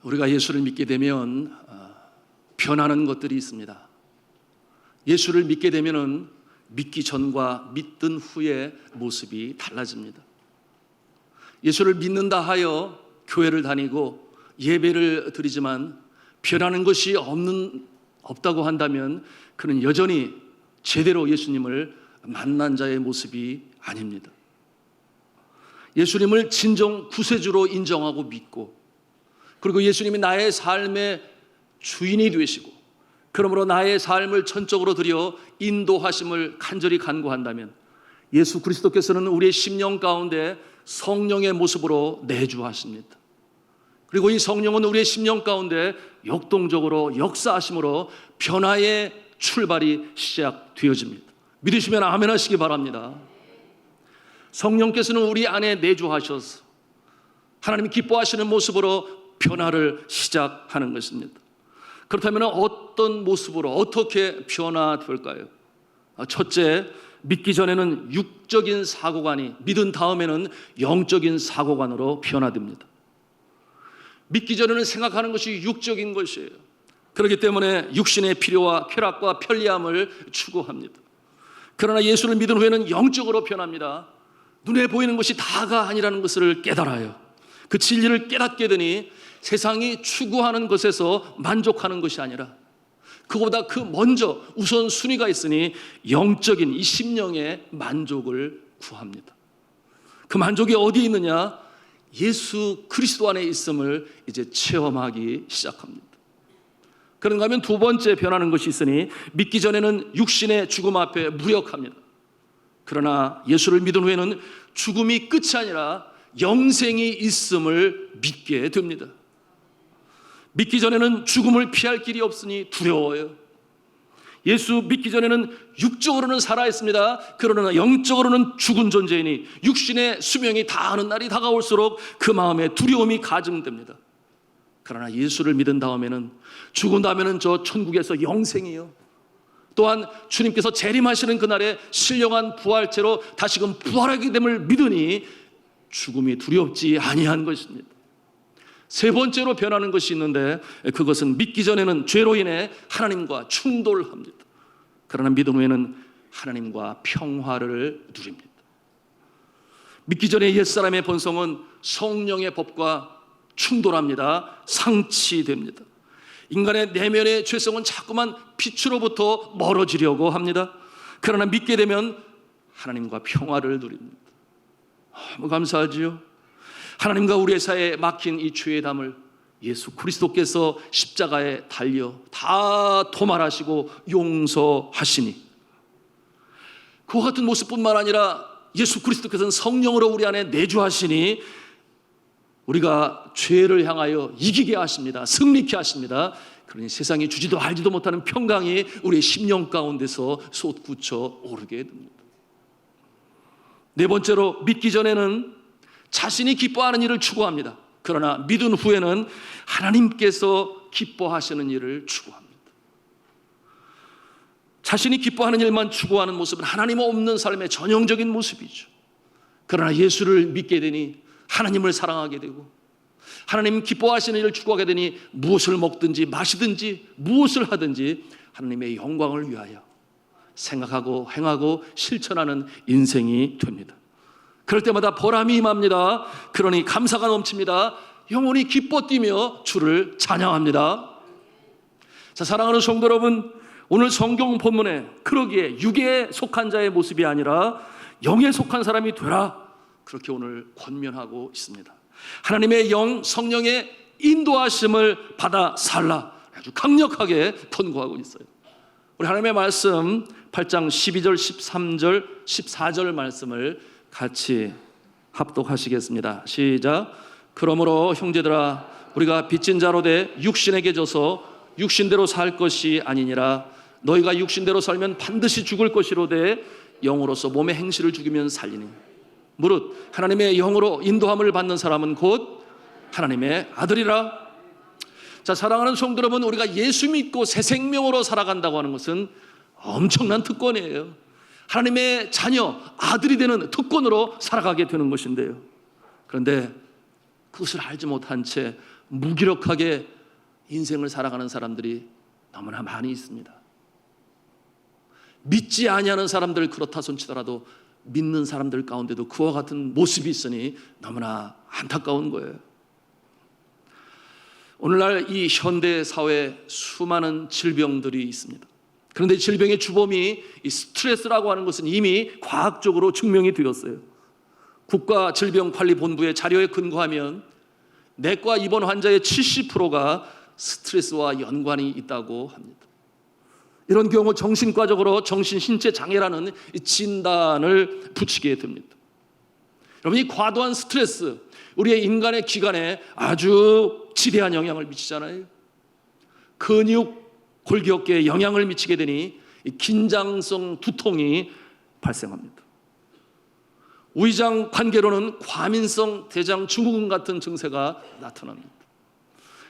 우리가 예수를 믿게 되면 변하는 것들이 있습니다. 예수를 믿게 되면 믿기 전과 믿든 후의 모습이 달라집니다. 예수를 믿는다 하여 교회를 다니고 예배를 드리지만 변하는 것이 없다고 한다면 그는 여전히 제대로 예수님을 만난 자의 모습이 아닙니다. 예수님을 진정 구세주로 인정하고 믿고, 그리고 예수님이 나의 삶의 주인이 되시고, 그러므로 나의 삶을 전적으로 드려 인도하심을 간절히 간구한다면 예수 그리스도께서는 우리의 심령 가운데 성령의 모습으로 내주하십니다. 그리고 이 성령은 우리의 심령 가운데 역동적으로 역사하심으로 변화의 출발이 시작되어집니다. 믿으시면 아멘 하시기 바랍니다. 성령께서는 우리 안에 내주하셔서 하나님이 기뻐하시는 모습으로 변화를 시작하는 것입니다. 그렇다면 어떤 모습으로 어떻게 변화될까요? 첫째, 믿기 전에는 육적인 사고관이, 믿은 다음에는 영적인 사고관으로 변화됩니다. 믿기 전에는 생각하는 것이 육적인 것이에요. 그렇기 때문에 육신의 필요와 쾌락과 편리함을 추구합니다. 그러나 예수를 믿은 후에는 영적으로 변합니다. 눈에 보이는 것이 다가 아니라는 것을 깨달아요. 그 진리를 깨닫게 되니 세상이 추구하는 것에서 만족하는 것이 아니라 그보다 그 먼저 우선순위가 있으니 영적인 이 심령의 만족을 구합니다. 그 만족이 어디에 있느냐? 예수 그리스도 안에 있음을 이제 체험하기 시작합니다. 그런가 하면 두 번째 변하는 것이 있으니 믿기 전에는 육신의 죽음 앞에 무력합니다. 그러나 예수를 믿은 후에는 죽음이 끝이 아니라 영생이 있음을 믿게 됩니다. 믿기 전에는 죽음을 피할 길이 없으니 두려워요. 예수 믿기 전에는 육적으로는 살아있습니다. 그러나 영적으로는 죽은 존재이니 육신의 수명이 다하는 날이 다가올수록 그 마음에 두려움이 가증됩니다. 그러나 예수를 믿은 다음에는 죽은 다음에는 저 천국에서 영생이요, 또한 주님께서 재림하시는 그날에 신령한 부활체로 다시금 부활하게 됨을 믿으니 죽음이 두렵지 아니한 것입니다. 세 번째로 변하는 것이 있는데 그것은 믿기 전에는 죄로 인해 하나님과 충돌합니다. 그러나 믿음 후에는 하나님과 평화를 누립니다. 믿기 전에 옛사람의 본성은 성령의 법과 충돌합니다. 상치됩니다. 인간의 내면의 죄성은 자꾸만 빛으로부터 멀어지려고 합니다. 그러나 믿게 되면 하나님과 평화를 누립니다. 너무 감사하지요? 하나님과 우리의 사이에 막힌 이 죄의 담을 예수 그리스도께서 십자가에 달려 다 도말하시고 용서하시니, 그와 같은 모습뿐만 아니라 예수 그리스도께서는 성령으로 우리 안에 내주하시니 우리가 죄를 향하여 이기게 하십니다. 승리케 하십니다. 그러니 세상이 주지도 알지도 못하는 평강이 우리의 심령 가운데서 솟구쳐 오르게 됩니다. 네 번째로, 믿기 전에는 자신이 기뻐하는 일을 추구합니다. 그러나 믿은 후에는 하나님께서 기뻐하시는 일을 추구합니다. 자신이 기뻐하는 일만 추구하는 모습은 하나님 없는 삶의 전형적인 모습이죠. 그러나 예수를 믿게 되니 하나님을 사랑하게 되고 하나님 기뻐하시는 일을 추구하게 되니 무엇을 먹든지 마시든지 무엇을 하든지 하나님의 영광을 위하여 생각하고 행하고 실천하는 인생이 됩니다. 그럴 때마다 보람이 임합니다. 그러니 감사가 넘칩니다. 영혼이 기뻐 뛰며 주를 찬양합니다. 자, 사랑하는 성도 여러분, 오늘 성경 본문에 그러기에 육에 속한 자의 모습이 아니라 영에 속한 사람이 되라, 그렇게 오늘 권면하고 있습니다. 하나님의 영, 성령의 인도하심을 받아 살라, 아주 강력하게 권고하고 있어요. 우리 하나님의 말씀 8장 12절, 13절, 14절 말씀을 같이 합독하시겠습니다. 시작. 그러므로 형제들아, 우리가 빚진 자로 돼 육신에게 져서 육신대로 살 것이 아니니라. 너희가 육신대로 살면 반드시 죽을 것이로되 영으로서 몸의 행실을 죽이면 살리니. 무릇 하나님의 영으로 인도함을 받는 사람은 곧 하나님의 아들이라. 자, 사랑하는 성도 여러분, 우리가 예수 믿고 새 생명으로 살아간다고 하는 것은 엄청난 특권이에요. 하나님의 자녀, 아들이 되는 특권으로 살아가게 되는 것인데요. 그런데 그것을 알지 못한 채 무기력하게 인생을 살아가는 사람들이 너무나 많이 있습니다. 믿지 아니하는 사람들 그렇다 손치더라도 믿는 사람들 가운데도 그와 같은 모습이 있으니 너무나 안타까운 거예요. 오늘날 이 현대 사회에 수많은 질병들이 있습니다. 그런데 질병의 주범이 이 스트레스라고 하는 것은 이미 과학적으로 증명이 되었어요. 국가질병관리본부의 자료에 근거하면 내과 입원 환자의 70%가 스트레스와 연관이 있다고 합니다. 이런 경우 정신과적으로 정신신체 장애라는 진단을 붙이게 됩니다. 여러분, 이 과도한 스트레스 우리의 인간의 기관에 아주 지대한 영향을 미치잖아요. 근육 골격계에 영향을 미치게 되니 긴장성 두통이 발생합니다. 위장 관계로는 과민성 대장 증후군 같은 증세가 나타납니다.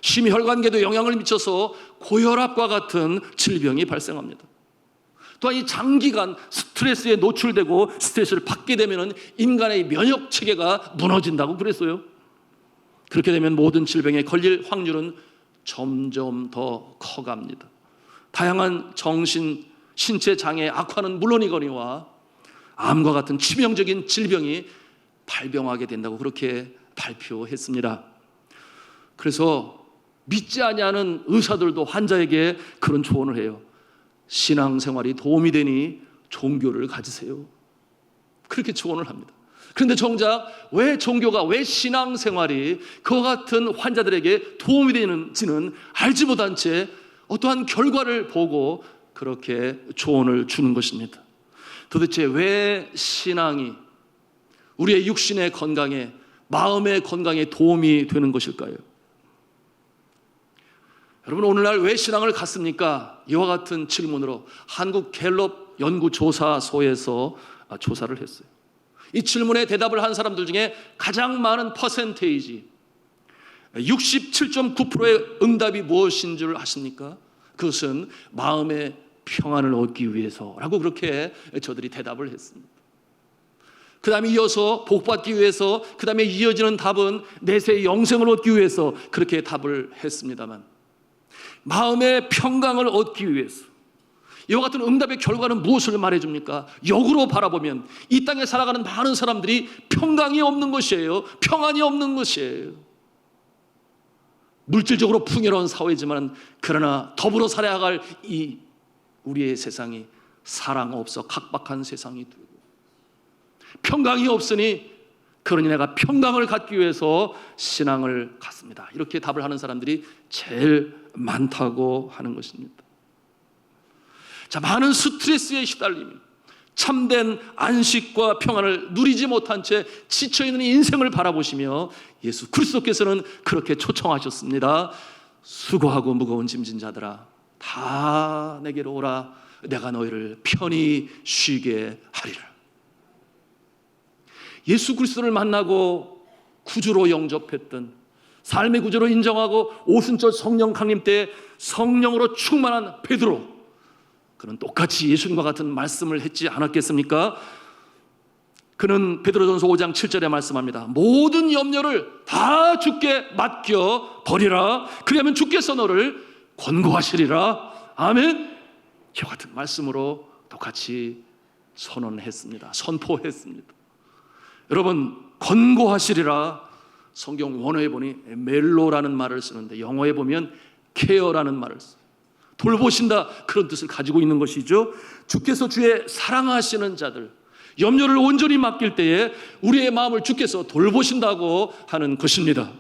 심혈관계도 영향을 미쳐서 고혈압과 같은 질병이 발생합니다. 또한 이 장기간 스트레스에 노출되고 스트레스를 받게 되면 인간의 면역 체계가 무너진다고 그랬어요. 그렇게 되면 모든 질병에 걸릴 확률은 점점 더 커갑니다. 다양한 정신, 신체 장애 악화는 물론이거니와 암과 같은 치명적인 질병이 발병하게 된다고 그렇게 발표했습니다. 그래서 믿지 아니하는 의사들도 환자에게 그런 조언을 해요. 신앙생활이 도움이 되니 종교를 가지세요. 그렇게 조언을 합니다. 그런데 정작 왜 종교가, 왜 신앙생활이 그와 같은 환자들에게 도움이 되는지는 알지 못한 채 어떠한 결과를 보고 그렇게 조언을 주는 것입니다. 도대체 왜 신앙이 우리의 육신의 건강에, 마음의 건강에 도움이 되는 것일까요? 여러분, 오늘날 왜 신앙을 갖습니까? 이와 같은 질문으로 한국 갤럽 연구조사소에서 조사를 했어요. 이 질문에 대답을 한 사람들 중에 가장 많은 퍼센테이지 67.9%의 응답이 무엇인 줄 아십니까? 그것은 마음의 평안을 얻기 위해서라고 그렇게 저들이 대답을 했습니다. 그 다음에 이어서 복받기 위해서, 그 다음에 이어지는 답은 내세의 영생을 얻기 위해서 그렇게 답을 했습니다만, 마음의 평강을 얻기 위해서 이와 같은 응답의 결과는 무엇을 말해줍니까? 역으로 바라보면 이 땅에 살아가는 많은 사람들이 평강이 없는 것이에요. 평안이 없는 것이에요. 물질적으로 풍요로운 사회지만 그러나 더불어 살아야 할 이 우리의 세상이 사랑 없어 각박한 세상이 되고, 평강이 없으니 그러니 내가 평강을 갖기 위해서 신앙을 갖습니다. 이렇게 답을 하는 사람들이 제일 많다고 하는 것입니다. 자, 많은 스트레스에 시달리며 참된 안식과 평안을 누리지 못한 채 지쳐있는 인생을 바라보시며 예수 그리스도께서는 그렇게 초청하셨습니다. 수고하고 무거운 짐진 자들아 다 내게로 오라. 내가 너희를 편히 쉬게 하리라. 예수 그리스도를 만나고 구주로 영접했던, 삶의 구주로 인정하고 오순절 성령 강림 때 성령으로 충만한 베드로, 그는 똑같이 예수님과 같은 말씀을 했지 않았겠습니까? 그는 베드로전서 5장 7절에 말씀합니다. 모든 염려를 다 주께 맡겨 버리라. 그리하면 주께서 너를 권고하시리라. 아멘. 이와 같은 말씀으로 똑같이 선언했습니다. 선포했습니다. 여러분, 권고하시리라, 성경 원어에 보니 멜로라는 말을 쓰는데 영어에 보면 케어라는 말을 써요. 돌보신다, 그런 뜻을 가지고 있는 것이죠. 주께서 주의 사랑하시는 자들, 염려를 온전히 맡길 때에 우리의 마음을 주께서 돌보신다고 하는 것입니다.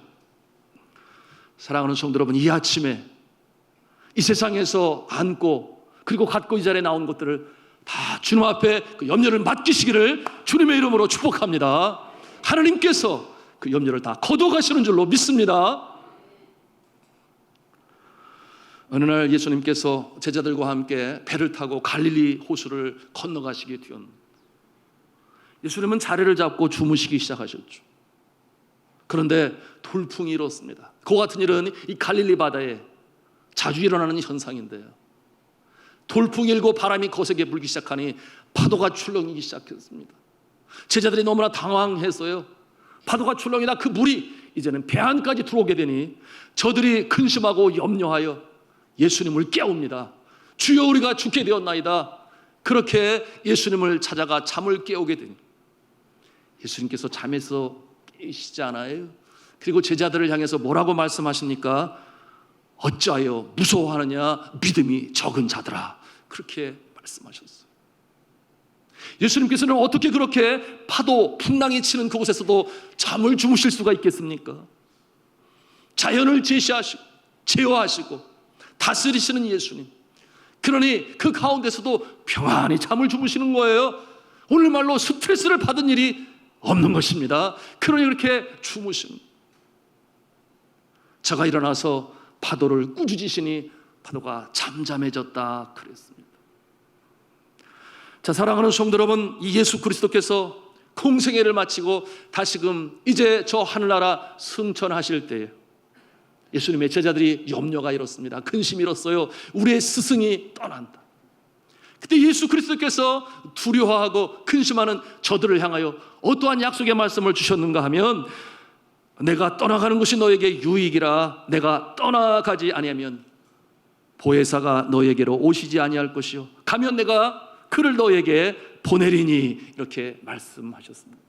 사랑하는 성도 여러분, 이 아침에 이 세상에서 안고 그리고 갖고 이 자리에 나온 것들을 다 주님 앞에 그 염려를 맡기시기를 주님의 이름으로 축복합니다. 하나님께서 그 염려를 다 거둬가시는 줄로 믿습니다. 어느 날 예수님께서 제자들과 함께 배를 타고 갈릴리 호수를 건너가시게 되었는데, 예수님은 자리를 잡고 주무시기 시작하셨죠. 그런데 돌풍이 일었습니다. 그 같은 일은 이 갈릴리 바다에 자주 일어나는 현상인데요, 돌풍이 일고 바람이 거세게 불기 시작하니 파도가 출렁이기 시작했습니다. 제자들이 너무나 당황했어요. 파도가 출렁이다 그 물이 이제는 배 안까지 들어오게 되니 저들이 근심하고 염려하여 예수님을 깨웁니다. 주여, 우리가 죽게 되었나이다. 그렇게 예수님을 찾아가 잠을 깨우게 되니 예수님께서 잠에서 깨시지 않아요. 그리고 제자들을 향해서 뭐라고 말씀하십니까? 어찌하여 무서워하느냐, 믿음이 적은 자들아. 그렇게 말씀하셨어요. 예수님께서는 어떻게 그렇게 파도, 풍랑이 치는 그곳에서도 잠을 주무실 수가 있겠습니까? 자연을 제어하시고 다스리시는 예수님. 그러니 그 가운데서도 평안히 잠을 주무시는 거예요. 오늘 말로 스트레스를 받은 일이 없는 것입니다. 그러니 그렇게 주무시는. 저가 일어나서 파도를 꾸짖으시니 파도가 잠잠해졌다 그랬습니다. 자, 사랑하는 성도 여러분, 이 예수 그리스도께서 공생애를 마치고 다시금 이제 저 하늘나라 승천하실 때에 예수님의 제자들이 염려가 일었습니다. 근심이 일었어요. 우리의 스승이 떠난다. 그때 예수 그리스도께서 두려워하고 근심하는 저들을 향하여 어떠한 약속의 말씀을 주셨는가 하면, 내가 떠나가는 것이 너에게 유익이라. 내가 떠나가지 아니하면 보혜사가 너에게로 오시지 아니할 것이요, 가면 내가 그를 너에게 보내리니. 이렇게 말씀하셨습니다.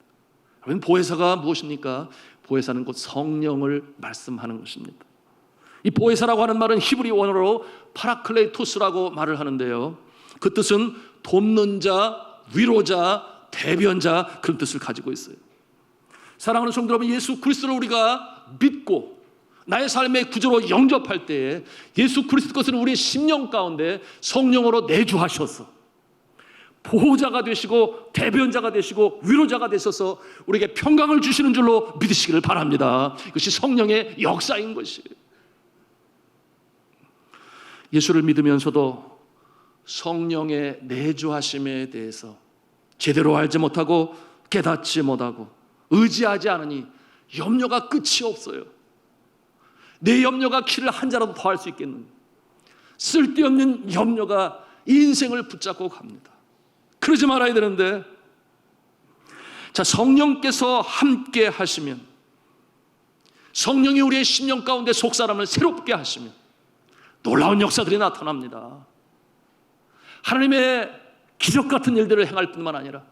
여러분, 보혜사가 무엇입니까? 보혜사는 곧 성령을 말씀하는 것입니다. 이 보혜사라고 하는 말은 히브리 원어로 파라클레토스라고 말을 하는데요, 그 뜻은 돕는 자, 위로자, 대변자, 그런 뜻을 가지고 있어요. 사랑하는 성도 여러분, 예수 그리스도를 우리가 믿고 나의 삶의 구조로 영접할 때에 예수 그리스도께서는 우리의 심령 가운데 성령으로 내주하셔서 보호자가 되시고 대변자가 되시고 위로자가 되셔서 우리에게 평강을 주시는 줄로 믿으시기를 바랍니다. 이것이 성령의 역사인 것이에요. 예수를 믿으면서도 성령의 내주하심에 대해서 제대로 알지 못하고 깨닫지 못하고 의지하지 않으니 염려가 끝이 없어요. 내 염려가 키를 한 자라도 더 할 수 있겠는가. 쓸데없는 염려가 인생을 붙잡고 갑니다. 그러지 말아야 되는데, 자, 성령께서 함께 하시면, 성령이 우리의 심령 가운데 속사람을 새롭게 하시면 놀라운 역사들이 나타납니다. 하나님의 기적 같은 일들을 행할 뿐만 아니라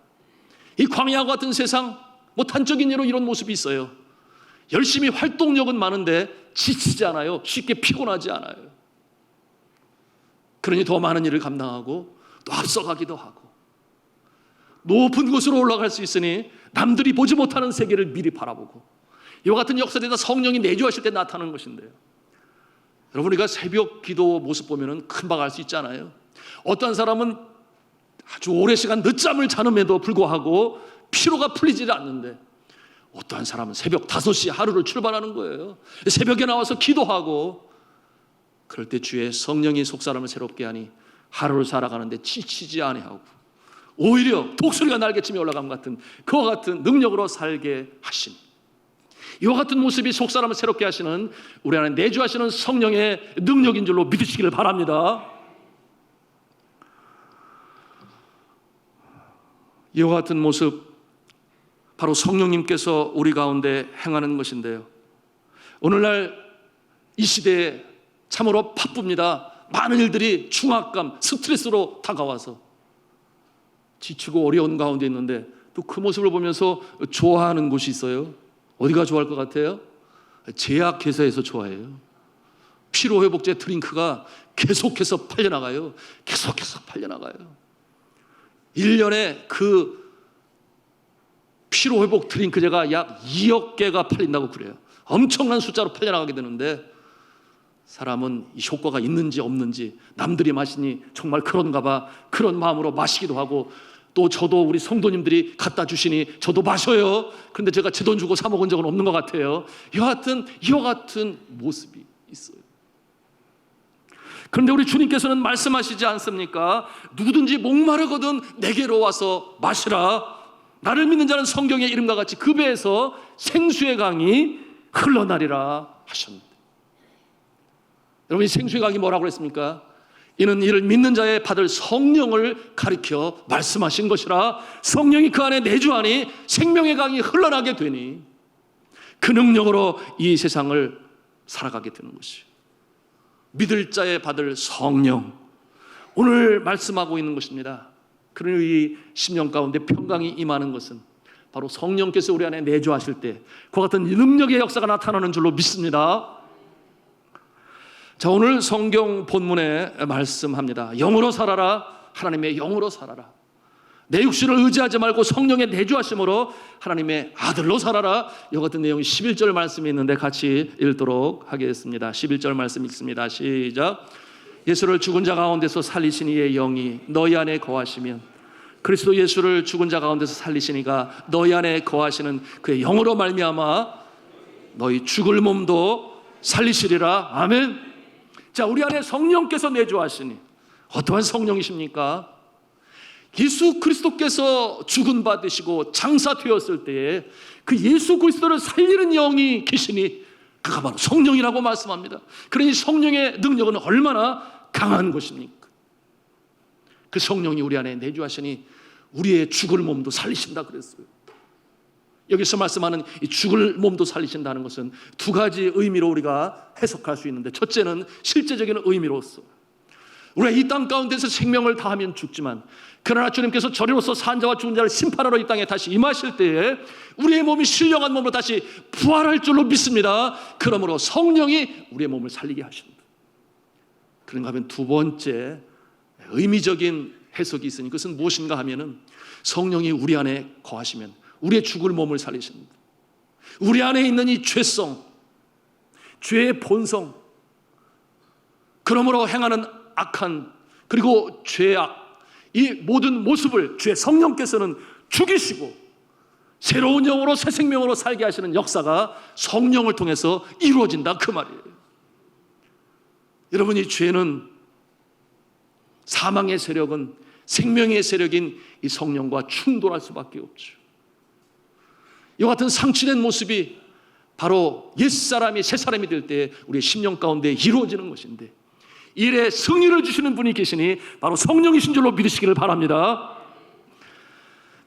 이 광야와 같은 세상, 단적인 예로 이런 모습이 있어요. 열심히 활동력은 많은데 지치지 않아요. 쉽게 피곤하지 않아요. 그러니 더 많은 일을 감당하고 또 앞서가기도 하고 높은 곳으로 올라갈 수 있으니 남들이 보지 못하는 세계를 미리 바라보고, 이와 같은 역사들이 다 성령이 내주하실 때 나타나는 것인데요, 여러분, 우리가 새벽 기도 모습 보면 금방 알 수 있잖아요. 어떤 사람은 아주 오랜 시간 늦잠을 자는데도 불구하고 피로가 풀리지 않는데, 어떠한 사람은 새벽 5시에 하루를 출발하는 거예요. 새벽에 나와서 기도하고, 그럴 때 주의 성령이 속사람을 새롭게 하니 하루를 살아가는데 지치지 아니하고 오히려 독수리가 날개치며 올라간 것 같은 그와 같은 능력으로 살게 하시니, 이와 같은 모습이 속사람을 새롭게 하시는 우리 안에 내주하시는 성령의 능력인 줄로 믿으시기를 바랍니다. 이와 같은 모습, 바로 성령님께서 우리 가운데 행하는 것인데요, 오늘날 이 시대에 참으로 바쁩니다. 많은 일들이 중압감, 스트레스로 다가와서 지치고 어려운 가운데 있는데, 또 그 모습을 보면서 좋아하는 곳이 있어요. 어디가 좋아할 것 같아요? 제약회사에서 좋아해요. 피로회복제 드링크가 계속해서 팔려나가요. 계속해서 팔려나가요. 1년에 그 피로회복 드링크제가 약 2억 개가 팔린다고 그래요. 엄청난 숫자로 팔려나가게 되는데, 사람은 이 효과가 있는지 없는지, 남들이 마시니 정말 그런가 봐, 그런 마음으로 마시기도 하고, 또 저도 우리 성도님들이 갖다 주시니 저도 마셔요. 그런데 제가 제 돈 주고 사 먹은 적은 없는 것 같아요. 이와 같은 모습이 있어요. 그런데 우리 주님께서는 말씀하시지 않습니까? 누구든지 목마르거든 내게로 와서 마시라. 나를 믿는 자는 성경의 이름과 같이 그 배에서 생수의 강이 흘러나리라 하셨는데, 여러분, 이 생수의 강이 뭐라고 그랬습니까? 이는 이를 믿는 자의 받을 성령을 가리켜 말씀하신 것이라. 성령이 그 안에 내주하니 생명의 강이 흘러나게 되니 그 능력으로 이 세상을 살아가게 되는 것이에요. 믿을 자의 받을 성령, 오늘 말씀하고 있는 것입니다. 그러니 이 심령 가운데 평강이 임하는 것은 바로 성령께서 우리 안에 내주하실 때 그와 같은 능력의 역사가 나타나는 줄로 믿습니다. 자, 오늘 성경 본문에 말씀합니다. 영으로 살아라. 하나님의 영으로 살아라. 내 육신을 의지하지 말고 성령의 내주하심으로 하나님의 아들로 살아라. 이와 같은 내용이 11절 말씀이 있는데 같이 읽도록 하겠습니다. 11절 말씀 읽습니다. 시작. 예수를 죽은 자 가운데서 살리신 이의 영이 너희 안에 거하시면, 그리스도 예수를 죽은 자 가운데서 살리신 이가 너희 안에 거하시는 그의 영으로 말미암아 너희 죽을 몸도 살리시리라. 아멘. 자, 우리 안에 성령께서 내주하시니 어떠한 성령이십니까? 예수 그리스도께서 죽은 바 되시고 장사되었을 때에 그 예수 그리스도를 살리는 영이 계시니 그가 바로 성령이라고 말씀합니다. 그러니 성령의 능력은 얼마나 강한 것입니까? 그 성령이 우리 안에 내주하시니 우리의 죽을 몸도 살리신다 그랬어요. 여기서 말씀하는 이 죽을 몸도 살리신다는 것은 두 가지 의미로 우리가 해석할 수 있는데, 첫째는 실제적인 의미로서 우리가 이 땅 가운데서 생명을 다하면 죽지만 그러나 주님께서 저리로서 산 자와 죽은 자를 심판하러 이 땅에 다시 임하실 때에 우리의 몸이 신령한 몸으로 다시 부활할 줄로 믿습니다. 그러므로 성령이 우리의 몸을 살리게 하신다. 그런가 하면 두 번째 의미적인 해석이 있으니 그것은 무엇인가 하면은 성령이 우리 안에 거하시면 우리의 죽을 몸을 살리십니다. 우리 안에 있는 이 죄성, 죄의 본성, 그러므로 행하는 악한 그리고 죄악, 이 모든 모습을 주의 성령께서는 죽이시고 새로운 영으로 새 생명으로 살게 하시는 역사가 성령을 통해서 이루어진다 그 말이에요. 여러분, 이 죄는, 사망의 세력은 생명의 세력인 이 성령과 충돌할 수밖에 없죠. 이와 같은 상치된 모습이 바로 옛사람이 새사람이 될 때 우리의 심령 가운데 이루어지는 것인데, 일에 승리를 주시는 분이 계시니 바로 성령이신 줄로 믿으시기를 바랍니다.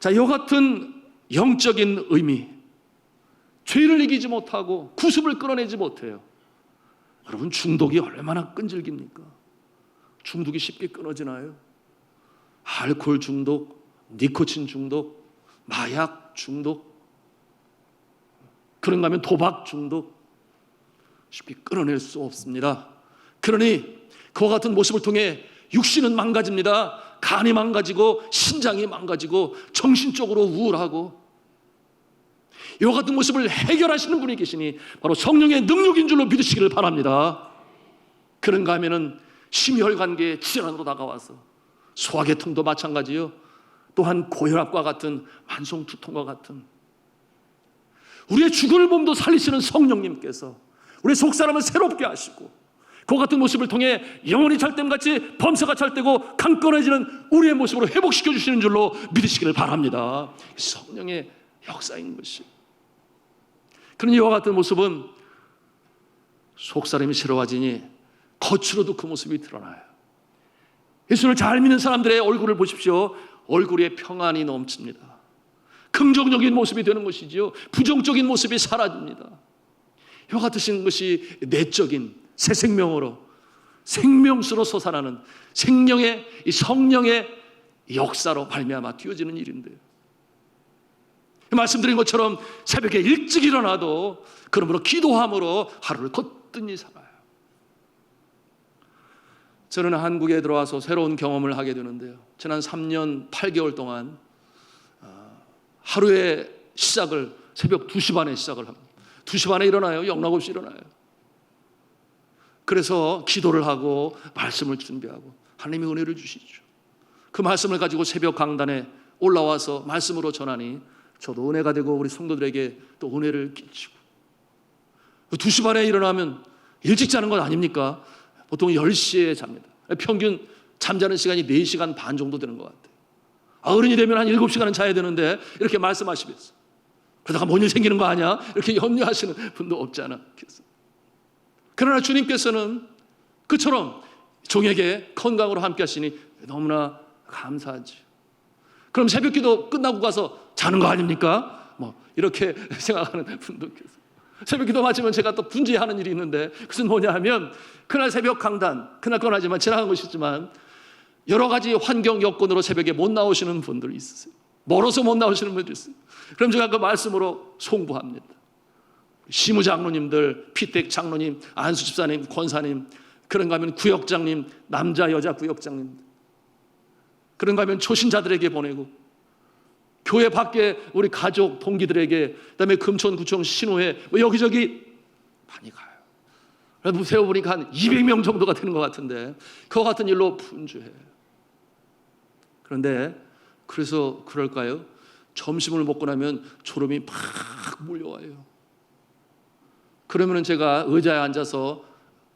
자, 이와 같은 영적인 의미, 죄를 이기지 못하고 구습을 끌어내지 못해요. 여러분, 중독이 얼마나 끈질깁니까? 중독이 쉽게 끊어지나요? 알코올 중독, 니코틴 중독, 마약 중독, 그런가 하면 도박 중독, 쉽게 끊어낼 수 없습니다. 그러니 그와 같은 모습을 통해 육신은 망가집니다. 간이 망가지고 신장이 망가지고 정신적으로 우울하고, 이와 같은 모습을 해결하시는 분이 계시니 바로 성령의 능력인 줄로 믿으시기를 바랍니다. 그런가 하면은 심혈관계의 질환으로 다가와서 소화계통도 마찬가지요, 또한 고혈압과 같은 만성 두통과 같은 우리의 죽을 몸도 살리시는 성령님께서 우리의 속사람을 새롭게 하시고 그와 같은 모습을 통해 영혼이 찰됨같이 범사가 찰되고 강 끊어지는 우리의 모습으로 회복시켜 주시는 줄로 믿으시기를 바랍니다. 성령의 역사인 것이. 그러니 이와 같은 모습은 속사람이 새로워지니 겉으로도 그 모습이 드러나요. 예수를 잘 믿는 사람들의 얼굴을 보십시오. 얼굴에 평안이 넘칩니다. 긍정적인 모습이 되는 것이지요, 부정적인 모습이 사라집니다. 이와 같으신 것이 내적인 새 생명으로, 생명수로 솟아나는 생명의, 이 성령의 역사로 말미암아 되어지는 일인데요, 말씀드린 것처럼 새벽에 일찍 일어나도 그러므로 기도함으로 하루를 거뜬히 살아요. 저는 한국에 들어와서 새로운 경험을 하게 되는데요, 지난 3년 8개월 동안 하루의 시작을 새벽 2시 반에 시작을 합니다. 2시 반에 일어나요. 영락없이 일어나요. 그래서 기도를 하고 말씀을 준비하고 하나님의 은혜를 주시죠. 그 말씀을 가지고 새벽 강단에 올라와서 말씀으로 전하니 저도 은혜가 되고 우리 성도들에게 또 은혜를 끼치고, 2시 반에 일어나면 일찍 자는 건 아닙니까? 보통 10시에 잡니다. 평균 잠자는 시간이 4시간 반 정도 되는 것 같아요. 어른이 되면 한 7시간은 자야 되는데 이렇게 말씀하시면서 그러다가 뭔 일 생기는 거 아니야? 이렇게 염려하시는 분도 없지 않아. 그러나 주님께서는 그처럼 종에게 건강으로 함께 하시니 너무나 감사하죠. 그럼 새벽기도 끝나고 가서 자는 거 아닙니까? 뭐 이렇게 생각하는 분도 계세요. 새벽기도 마치면 제가 또 분주해하는 일이 있는데, 그것은 뭐냐 하면 그날 새벽 강단, 그날 건 하지만 지나간 것이지만 여러 가지 환경 여건으로 새벽에 못 나오시는 분들이 있으세요. 멀어서 못 나오시는 분들이 있어요. 그럼 제가 그 말씀으로 송부합니다. 시무 장로님들, 피택 장로님, 안수 집사님, 권사님, 그런가 하면 구역장님, 남자 여자 구역장님, 그런가 하면 초신자들에게 보내고, 교회 밖에 우리 가족 동기들에게, 그다음에 금천 구청 신호회 뭐 여기저기 많이 가요. 그래서 세어보니까 한 200명 정도가 되는 것 같은데, 그와 같은 일로 분주해요. 그런데 그래서 그럴까요? 점심을 먹고 나면 졸음이 막 몰려와요. 그러면 제가 의자에 앉아서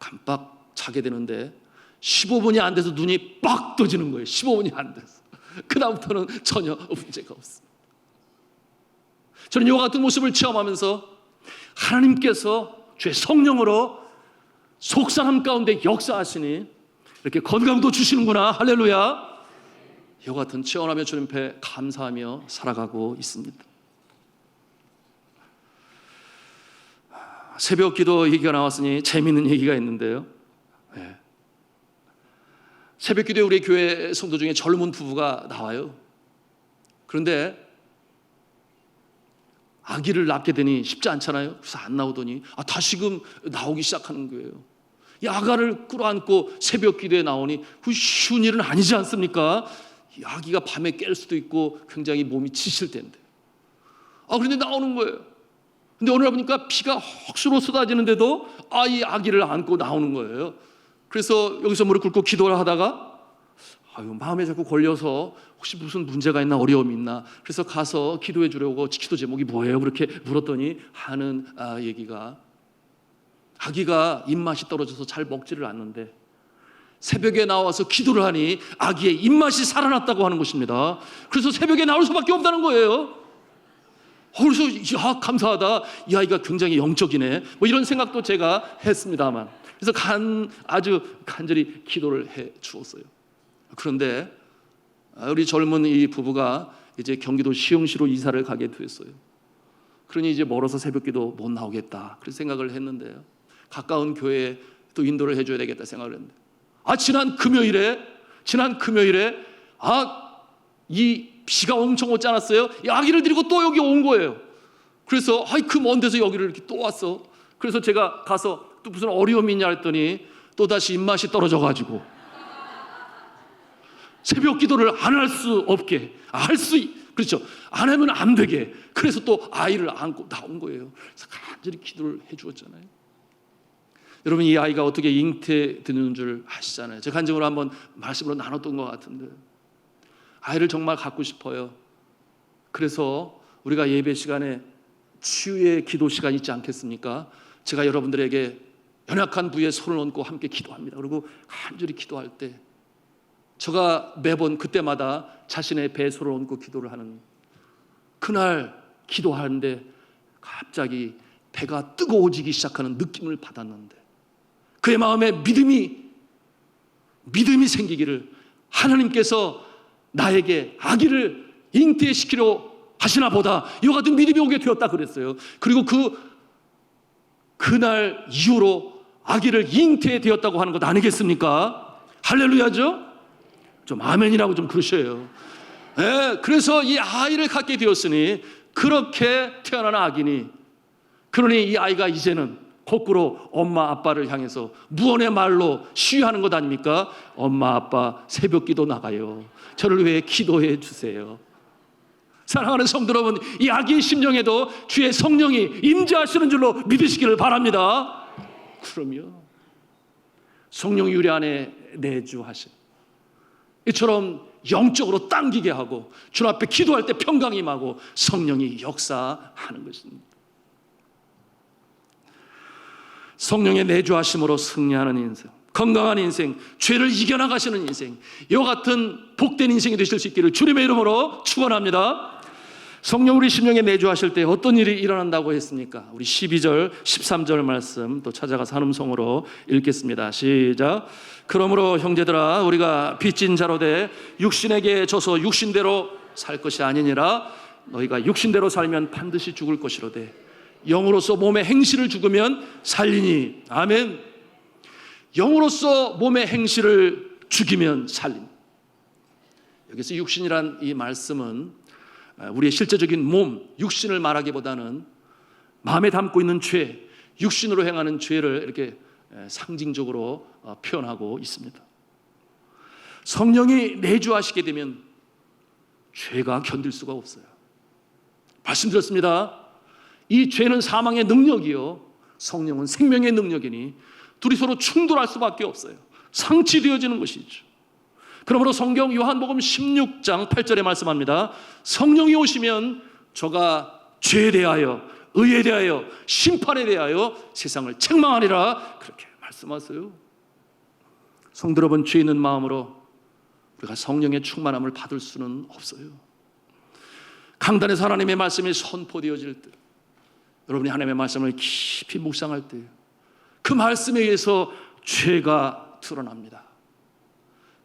깜빡 자게 되는데 15분이 안 돼서 눈이 빡 떠지는 거예요. 15분이 안 돼서. 그 다음부터는 전혀 문제가 없습니다. 저는 이와 같은 모습을 체험하면서 하나님께서 주의 성령으로 속사람 가운데 역사하시니 이렇게 건강도 주시는구나, 할렐루야, 이와 같은 체험하며 주님 앞에 감사하며 살아가고 있습니다. 새벽 기도 얘기가 나왔으니 재미있는 얘기가 있는데요. 새벽 기도에 우리 교회 성도 중에 젊은 부부가 나와요. 그런데 아기를 낳게 되니 쉽지 않잖아요. 그래서 안 나오더니 다시금 나오기 시작하는 거예요. 이 아가를 끌어안고 새벽 기도에 나오니 그 쉬운 일은 아니지 않습니까? 이 아기가 밤에 깰 수도 있고 굉장히 몸이 지칠 텐데. 그런데 나오는 거예요. 근데 어느 날 보니까 피가 억수로 쏟아지는데도 이 아기를 안고 나오는 거예요. 그래서 여기서 무릎 꿇고 기도를 하다가 마음에 자꾸 걸려서 혹시 무슨 문제가 있나, 어려움이 있나, 그래서 가서 기도해 주려고 기도 제목이 뭐예요? 그렇게 물었더니 하는 얘기가, 아기가 입맛이 떨어져서 잘 먹지를 않는데 새벽에 나와서 기도를 하니 아기의 입맛이 살아났다고 하는 것입니다. 그래서 새벽에 나올 수밖에 없다는 거예요. 그래서 감사하다, 이 아이가 굉장히 영적이네, 뭐 이런 생각도 제가 했습니다만, 그래서 아주 간절히 기도를 해 주었어요. 그런데 우리 젊은 이 부부가 이제 경기도 시흥시로 이사를 가게 됐어요. 그러니 이제 멀어서 새벽기도 못 나오겠다, 그런 생각을 했는데요. 가까운 교회에 또 인도를 해줘야 되겠다 생각을 했는데, 지난 금요일에 이 비가 엄청 오지 않았어요? 이 아기를 데리고 또 여기 온 거예요. 그래서 그 먼 데서 여기를 이렇게 또 왔어. 그래서 제가 가서 또 무슨 어려움이 있냐 했더니 또 다시 입맛이 떨어져가지고 새벽 기도를 안 할 수 없게, 그렇죠, 안 하면 안 되게, 그래서 또 아이를 안고 나온 거예요. 그래서 간절히 기도를 해주었잖아요. 여러분, 이 아이가 어떻게 잉태되는 줄 아시잖아요. 제가 간증으로 한번 말씀으로 나눴던 것 같은데, 아이를 정말 갖고 싶어요. 그래서 우리가 예배 시간에 치유의 기도 시간 있지 않겠습니까? 제가 여러분들에게 연약한 부위에 손을 얹고 함께 기도합니다. 그리고 간절히 기도할 때 제가 매번 그때마다 자신의 배에 손을 얹고 기도를 하는, 그날 기도하는데 갑자기 배가 뜨거워지기 시작하는 느낌을 받았는데, 그의 마음에 믿음이 생기기를, 하나님께서 나에게 아기를 잉태시키려 하시나 보다, 이와 같은 믿음이 오게 되었다 그랬어요. 그리고 그날 이후로 아기를 잉태되었다고 하는 것 아니겠습니까? 할렐루야죠? 좀 아멘이라고 좀 그러셔요. 그래서 이 아이를 갖게 되었으니, 그렇게 태어난 아기니, 그러니 이 아이가 이제는 거꾸로 엄마 아빠를 향해서 무언의 말로 시위하는 것 아닙니까? 엄마 아빠 새벽 기도 나가요, 저를 위해 기도해 주세요. 사랑하는 성도 여러분, 이 아기의 심령에도 주의 성령이 임재하시는 줄로 믿으시기를 바랍니다. 그러면 성령이 우리 안에 내주하신, 이처럼 영적으로 당기게 하고 주 앞에 기도할 때 평강이 임하고 성령이 역사하는 것입니다. 성령의 내주하심으로 승리하는 인생, 건강한 인생, 죄를 이겨나가시는 인생, 이와 같은 복된 인생이 되실 수 있기를 주님의 이름으로 축원합니다. 성령 우리 심령에 내주하실 때 어떤 일이 일어난다고 했습니까? 우리 12절, 13절 말씀 또 찾아가서 한음성으로 읽겠습니다. 시작. 그러므로 형제들아 우리가 빚진 자로 돼 육신에게 져서 육신대로 살 것이 아니니라. 너희가 육신대로 살면 반드시 죽을 것이로되 영으로서 몸의 행실을 죽으면 살리니. 아멘. 영으로서 몸의 행실을 죽이면 살림. 여기서 육신이란 이 말씀은 우리의 실제적인 몸, 육신을 말하기보다는 마음에 담고 있는 죄, 육신으로 행하는 죄를 이렇게 상징적으로 표현하고 있습니다. 성령이 내주하시게 되면 죄가 견딜 수가 없어요. 말씀드렸습니다. 이 죄는 사망의 능력이요, 성령은 생명의 능력이니 둘이 서로 충돌할 수밖에 없어요. 상치되어지는 것이죠. 그러므로 성경 요한복음 16장 8절에 말씀합니다. 성령이 오시면 저가 죄에 대하여, 의에 대하여, 심판에 대하여 세상을 책망하리라, 그렇게 말씀하세요. 성도 여러분, 죄 있는 마음으로 우리가 성령의 충만함을 받을 수는 없어요. 강단에서 하나님의 말씀이 선포되어질 때, 여러분이 하나님의 말씀을 깊이 묵상할 때 그 말씀에 의해서 죄가 드러납니다.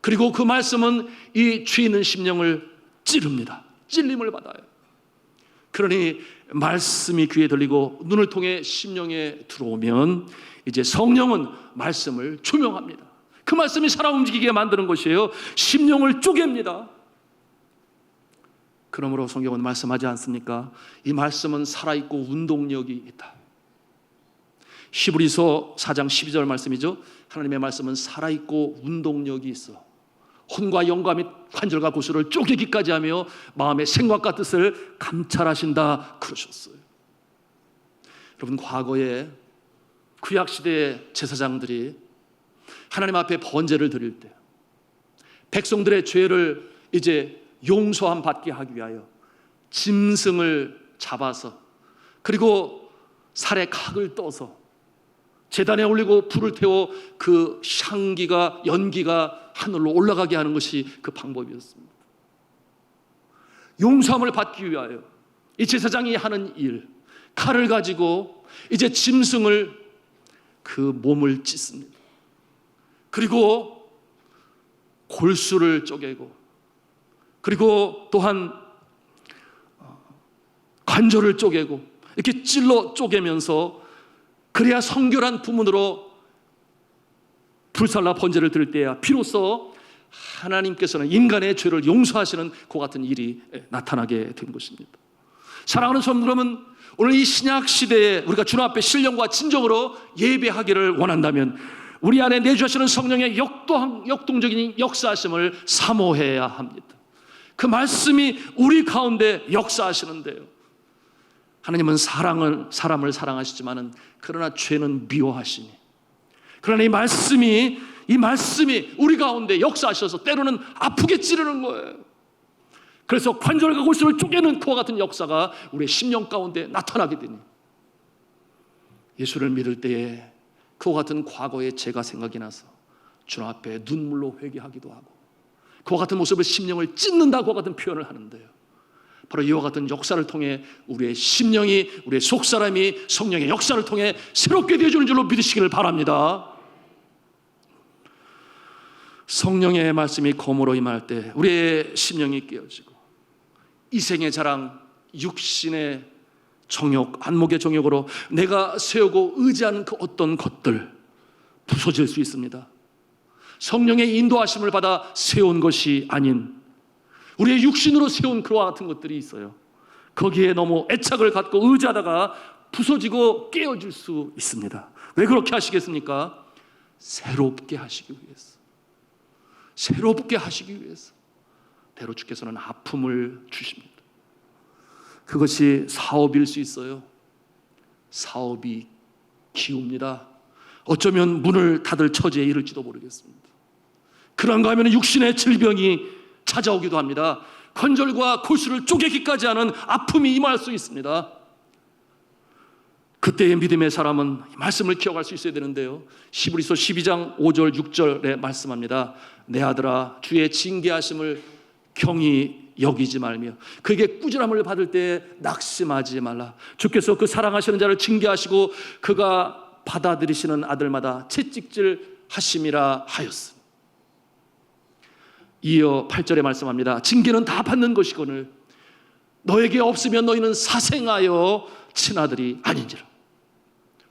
그리고 그 말씀은 이 죄 있는 심령을 찌릅니다. 찔림을 받아요. 그러니 말씀이 귀에 들리고 눈을 통해 심령에 들어오면 이제 성령은 말씀을 조명합니다. 그 말씀이 살아 움직이게 만드는 것이에요. 심령을 쪼갭니다. 그러므로 성경은 말씀하지 않습니까? 이 말씀은 살아있고 운동력이 있다. 히브리서 4장 12절 말씀이죠. 하나님의 말씀은 살아있고 운동력이 있어 혼과 영과 및 관절과 고수를 쪼개기까지 하며 마음의 생각과 뜻을 감찰하신다 그러셨어요. 여러분, 과거에 구약시대의 제사장들이 하나님 앞에 번제를 드릴 때 백성들의 죄를 이제 용서함 받게 하기 위하여 짐승을 잡아서 그리고 살에 각을 떠서 제단에 올리고 불을 태워 그 향기가, 연기가 하늘로 올라가게 하는 것이 그 방법이었습니다. 용서함을 받기 위하여 이 제사장이 하는 일, 칼을 가지고 이제 짐승을 그 몸을 찢습니다. 그리고 골수를 쪼개고 그리고 또한 관절을 쪼개고 이렇게 찔러 쪼개면서 그래야 성결한 부문으로 불살라 번제를 드릴 때야 비로소 하나님께서는 인간의 죄를 용서하시는 그 같은 일이 나타나게 된 것입니다. 사랑하는 성도 여러분, 오늘 이 신약 시대에 우리가 주님 앞에 신령과 진정으로 예배하기를 원한다면 우리 안에 내주하시는 성령의 역동적인 역사하심을 사모해야 합니다. 그 말씀이 우리 가운데 역사하시는데요, 하나님은 사람을 사랑하시지만은 그러나 죄는 미워하시니, 그러나 이 말씀이 우리 가운데 역사하셔서 때로는 아프게 찌르는 거예요. 그래서 관절과 골수를 쪼개는 그와 같은 역사가 우리의 심령 가운데 나타나게 되니 예수를 믿을 때에 그와 같은 과거의 죄가 생각이 나서 주님 앞에 눈물로 회개하기도 하고 그와 같은 모습을 심령을 찢는다, 그와 같은 표현을 하는데요, 바로 이와 같은 역사를 통해 우리의 심령이, 우리의 속사람이 성령의 역사를 통해 새롭게 되어주는 줄로 믿으시기를 바랍니다. 성령의 말씀이 검으로 임할 때 우리의 심령이 깨어지고 이생의 자랑, 육신의 정욕, 안목의 정욕으로 내가 세우고 의지하는 그 어떤 것들 부서질 수 있습니다. 성령의 인도하심을 받아 세운 것이 아닌 우리의 육신으로 세운 그와 같은 것들이 있어요. 거기에 너무 애착을 갖고 의지하다가 부서지고 깨어질 수 있습니다. 왜 그렇게 하시겠습니까? 새롭게 하시기 위해서. 새롭게 하시기 위해서 때로 주께서는 아픔을 주십니다. 그것이 사업일 수 있어요. 사업이 기웁니다. 어쩌면 문을 닫을 처지에 이를지도 모르겠습니다. 그런가 하면 육신의 질병이 찾아오기도 합니다. 관절과 골수를 쪼개기까지 하는 아픔이 임할 수 있습니다. 그때의 믿음의 사람은 말씀을 기억할 수 있어야 되는데요, 히브리서 12장 5절 6절에 말씀합니다. 내 아들아, 주의 징계하심을 경히 여기지 말며 그에게 꾸준함을 받을 때 낙심하지 말라. 주께서 그 사랑하시는 자를 징계하시고 그가 받아들이시는 아들마다 채찍질 하심이라 하였으니. 이어 8절에 말씀합니다. 징계는 다 받는 것이거늘 너에게 없으면 너희는 사생하여 친아들이 아닌지라.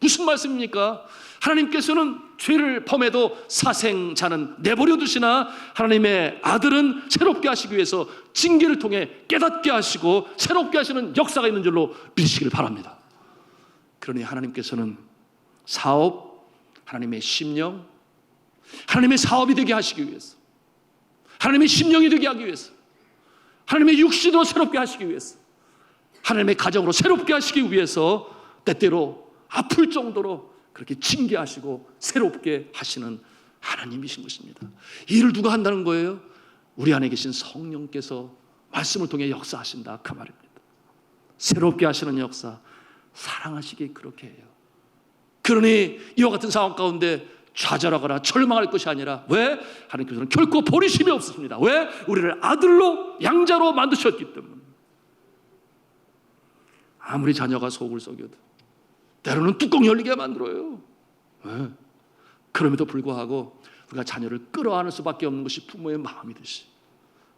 무슨 말씀입니까? 하나님께서는 죄를 범해도 사생자는 내버려 두시나 하나님의 아들은 새롭게 하시기 위해서 징계를 통해 깨닫게 하시고 새롭게 하시는 역사가 있는 줄로 믿으시길 바랍니다. 그러니 하나님께서는 사업, 하나님의 심령, 하나님의 사업이 되게 하시기 위해서, 하나님의 심령이 되게 하기 위해서, 하나님의 육신으로 새롭게 하시기 위해서, 하나님의 가정으로 새롭게 하시기 위해서 때때로 아플 정도로 그렇게 징계하시고 새롭게 하시는 하나님이신 것입니다. 이 일을 누가 한다는 거예요? 우리 안에 계신 성령께서 말씀을 통해 역사하신다 그 말입니다. 새롭게 하시는 역사, 사랑하시기에 그렇게 해요. 그러니 이와 같은 상황 가운데 좌절하거나 절망할 것이 아니라, 왜? 하나님께서는 결코 버리심이 없습니다. 왜? 우리를 아들로 양자로 만드셨기 때문에. 아무리 자녀가 속을 썩여도 때로는 뚜껑 열리게 만들어요. 왜? 그럼에도 불구하고 우리가 자녀를 끌어안을 수밖에 없는 것이 부모의 마음이듯이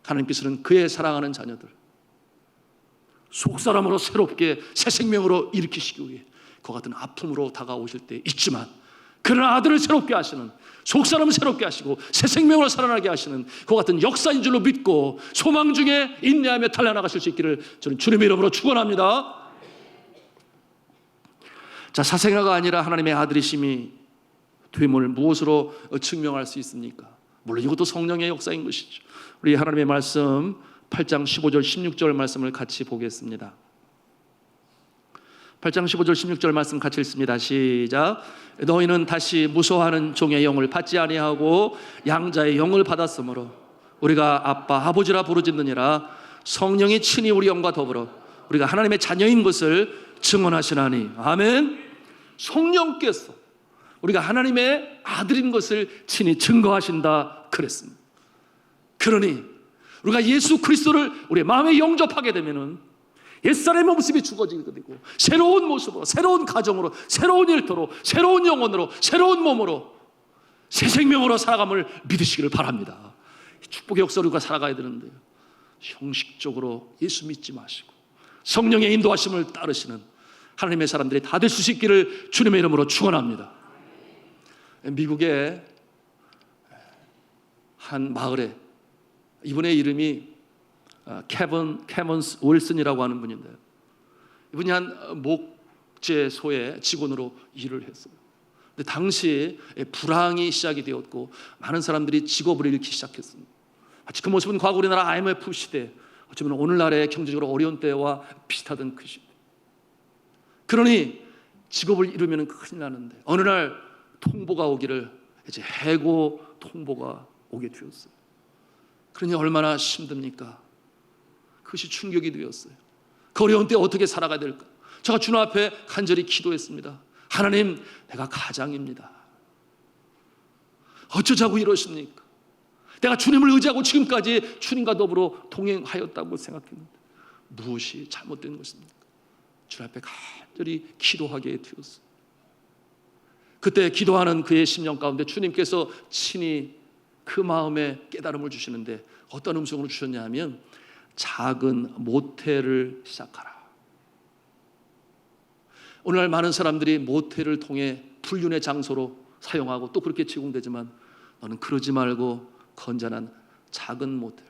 하나님께서는 그의 사랑하는 자녀들 속사람으로 새롭게 새 생명으로 일으키시기 위해 그와 같은 아픔으로 다가오실 때 있지만, 그러나 아들을 새롭게 하시는, 속사람을 새롭게 하시고 새 생명으로 살아나게 하시는 그와 같은 역사인 줄로 믿고 소망 중에 인내하며 달려나가실 수 있기를 저는 주님의 이름으로 축원합니다. 자, 사생아가 아니라 하나님의 아들이심이 됨을 무엇으로 증명할 수 있습니까? 물론 이것도 성령의 역사인 것이죠. 우리 하나님의 말씀 8장 15절 16절 말씀을 같이 보겠습니다. 8장 15절 16절 말씀 같이 읽습니다. 시작. 너희는 다시 무소하는 종의 영을 받지 아니하고 양자의 영을 받았으므로 우리가 아빠 아버지라 부르짖느니라. 성령이 친히 우리 영과 더불어 우리가 하나님의 자녀인 것을 증언하시나니. 아멘. 성령께서 우리가 하나님의 아들인 것을 친히 증거하신다 그랬습니다. 그러니 우리가 예수 그리스도를 우리의 마음에 영접하게 되면은 옛사람의 모습이 죽어지게 되고 새로운 모습으로, 새로운 가정으로, 새로운 일터로, 새로운 영혼으로, 새로운 몸으로 새 생명으로 살아감을 믿으시기를 바랍니다. 축복의 역사로 우리가 살아가야 되는데요, 형식적으로 예수 믿지 마시고 성령의 인도하심을 따르시는 하나님의 사람들이 다 될 수 있기를 주님의 이름으로 축원합니다. 미국의 한 마을에, 이분의 이름이 캐먼스 윌슨이라고 하는 분인데요, 이분이 한 목재소의 직원으로 일을 했어요. 근데 당시 불황이 시작이 되었고 많은 사람들이 직업을 잃기 시작했습니다. 마치 그 모습은 과거 우리나라 IMF 시대, 어쩌면 오늘날의 경제적으로 어려운 때와 비슷하던 그 시대. 그러니 직업을 잃으면 큰일 나는데 어느 날 통보가 오기를, 이제 해고 통보가 오게 되었어요. 그러니 얼마나 힘듭니까? 그것이 충격이 되었어요. 그 어려운 때 어떻게 살아가야 될까? 제가 주님 앞에 간절히 기도했습니다. 하나님, 내가 가장입니다. 어쩌자고 이러십니까? 내가 주님을 의지하고 지금까지 주님과 더불어 동행하였다고 생각했는데 무엇이 잘못된 것입니까? 주님 앞에 간절히 기도하게 되었어요. 그때 기도하는 그의 심령 가운데 주님께서 친히 그 마음에 깨달음을 주시는데 어떤 음성으로 주셨냐 하면, 작은 모텔을 시작하라. 오늘날 많은 사람들이 모텔을 통해 불륜의 장소로 사용하고 또 그렇게 제공되지만 너는 그러지 말고 건전한 작은 모텔,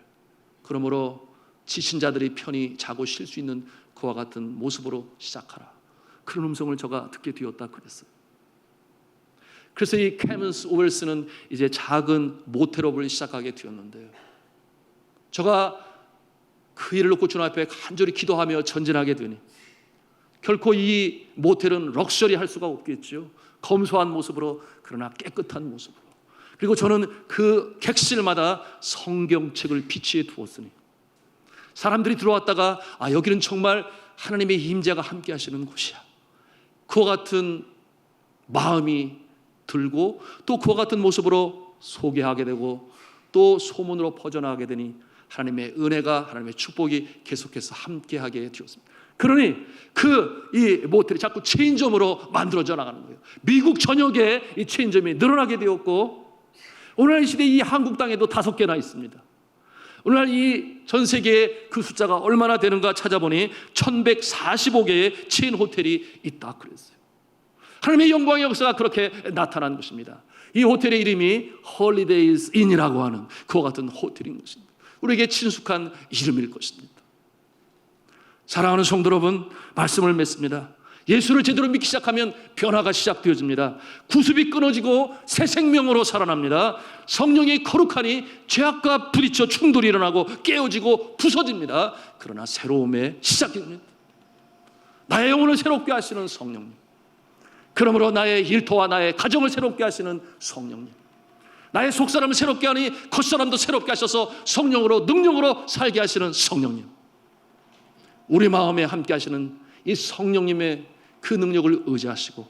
그러므로 지친 자들이 편히 자고 쉴 수 있는 그와 같은 모습으로 시작하라. 그런 음성을 제가 듣게 되었다 그랬어요. 그래서 이 캐먼스 윌슨은 이제 작은 모텔업을 시작하게 되었는데요, 제가 그 일을 놓고 주님 앞에 간절히 기도하며 전진하게 되니 결코 이 모텔은 럭셔리할 수가 없겠죠. 검소한 모습으로, 그러나 깨끗한 모습으로. 그리고 저는 그 객실마다 성경책을 비치해 두었으니 사람들이 들어왔다가 여기는 정말 하나님의 임재가 함께 하시는 곳이야, 그와 같은 마음이 들고 또 그와 같은 모습으로 소개하게 되고 또 소문으로 퍼져나가게 되니 하나님의 은혜가, 하나님의 축복이 계속해서 함께하게 되었습니다. 그러니 이 모텔이 자꾸 체인점으로 만들어져 나가는 거예요. 미국 전역에 이 체인점이 늘어나게 되었고, 오늘날 이 시대에 이 한국 땅에도 5개나 있습니다. 오늘날 이 전 세계의 그 숫자가 얼마나 되는가 찾아보니 1145개의 체인 호텔이 있다 그랬어요. 하나님의 영광의 역사가 그렇게 나타난 것입니다. 이 호텔의 이름이 홀리데이즈 인이라고 하는 그와 같은 호텔인 것입니다. 우리에게 친숙한 이름일 것입니다. 사랑하는 성도 여러분, 말씀을 맺습니다. 예수를 제대로 믿기 시작하면 변화가 시작되어집니다. 구습이 끊어지고 새 생명으로 살아납니다. 성령이 거룩하니 죄악과 부딪혀 충돌이 일어나고 깨어지고 부서집니다. 그러나 새로움의 시작입니다. 나의 영혼을 새롭게 하시는 성령님, 그러므로 나의 일터와 나의 가정을 새롭게 하시는 성령님, 나의 속사람을 새롭게 하니 겉사람도 새롭게 하셔서 성령으로 능력으로 살게 하시는 성령님, 우리 마음에 함께 하시는 이 성령님의 그 능력을 의지하시고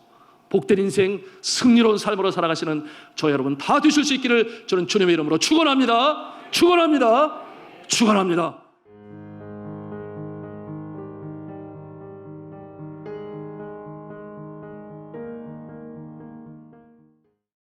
복된 인생, 승리로운 삶으로 살아가시는 저 여러분 다 되실 수 있기를 저는 주님의 이름으로 축원합니다. 축원합니다. 축원합니다.